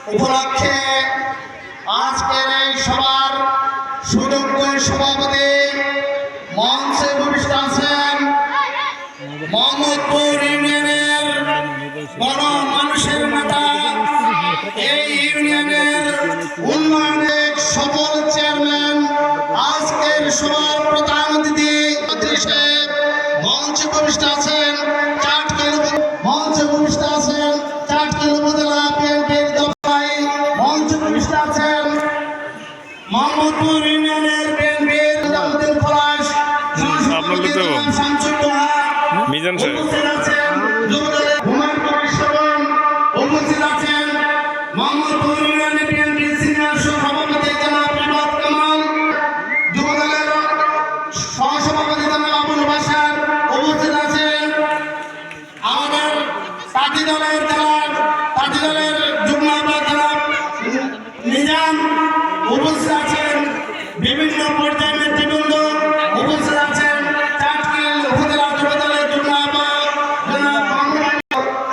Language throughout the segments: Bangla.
উপলক্ষে আজকের এই সভার সুযোগ্য সভাপতি মঞ্চে উপবিষ্ট আছেন মোহাম্মদপুর ইউনিয়নের বড় মানুষের নেতা, এই ইউনিয়নের উন্নয়নের সফল চেয়ারম্যান, আজকের সভার প্রধান অতিথি মঞ্চে উপবিষ্ট আছেন মঞ্চে উপবিষ্ট আছেন চাটখিল উপজেলা বিএনপির দপ্তরে মঞ্চে উপবিষ্ট আছেন মোহাম্মদপুর ইউনিয়নের বিএনপির নিজামুদ্দিন খলাস মিজান সাহেব উপস্থিত আছেন মোহাম্মদপুর ইউনিয়নের বিএনপির সিনিয়র সভাপতি জনাব রিফাত কামাল, যুবদলের সহসভাপতি জনাব আবুল বাশার, উপস্থিত আছেন আমাদের সাথী দলের যুগ্ম আহ্বায়ক জনাব নিজাম, উপস্থিত আছেন বিভিন্ন পর্যায়ের নেতৃবৃন্দ, উপস্থিত আছেন চাটখিল উপজেলা যুবদলের যুগ্ম আহ্বায়ক জনাব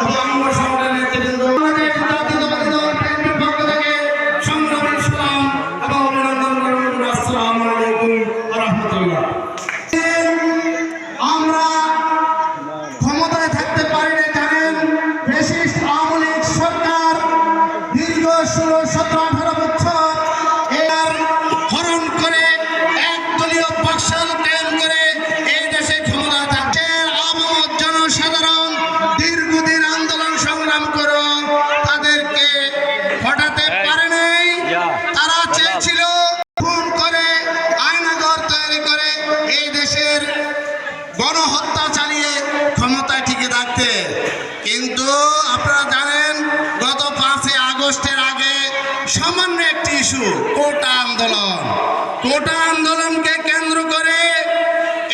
মোহাম্মদ সংগঠনের নেতৃবৃন্দ, আমাদের জাতীয়তাবাদী দল বিএনপির পক্ষ থেকে সংগ্রামী সালাম এবং অভিনন্দন গ্রহণ। আসসালামু আলাইকুম ওয়া রাহমাতুল্লাহ। আমরা ক্ষমতায় থাকতে পারি না জানেন, ফ্যাসিস্ট আওয়ামী লীগ সরকার দীর্ঘ 16-17-18 বছর এর হরণ করে একদলীয় বাকশাল কায়েম করে এই দেশে ক্ষমতা থাকছে। আপামর জনসাধারণ দীর্ঘদিন আন্দোলন সংগ্রাম করে তাদেরকে হটাতে পারে নাই। তারা চেয়েছিল খুন করে আয়নাঘর তৈরি করে এই দেশের গণহত্যা চালিয়ে ক্ষমতায় টিকে থাকতে। কিন্তু আপনারা জানেন গত 5 আগস্টের আগে সামান্য একটি ইস্যু কোটা আন্দোলনকে কেন্দ্র করে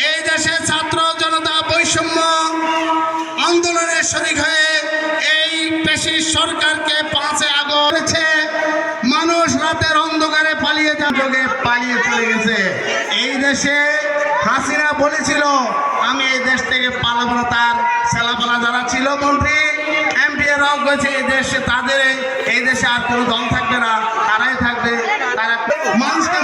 এই দেশে ছাত্র জনতা বৈষম্য আন্দোলনের শরিক হয়ে এই ফ্যাসিস্ট সরকারকে 5 আগস্ট করেছে। মানুষ রাতের অন্ধকারে পালিয়ে চলে গেছে। এই দেশে হাসিনা বলেছিল আমি এই দেশ থেকে পালাবো না, তার ছেলেপেলা যারা ছিল মন্ত্রী এমপি রাও গেছে এই দেশে, এই দেশে আর কোনো দল থাকবে না, তারাই থাকবে। তারা মানুষকে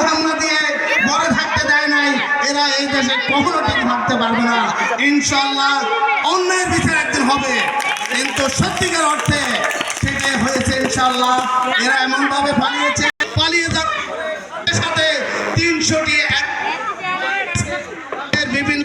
হামলা দিয়ে বড় থাকতে দেয় নাই। এরা এই দেশে কখনো ঠিক থাকতে পারবে না। ইনশাল্লাহ অন্যায়ের বিচার একদিন হবে, কিন্তু সত্যিকার অর্থে সেটাই হয়েছে ইনশাল্লাহ। এরা এমন ভাবে পালিয়ে যাওয়ার সাথে 300টি বিভিন্ন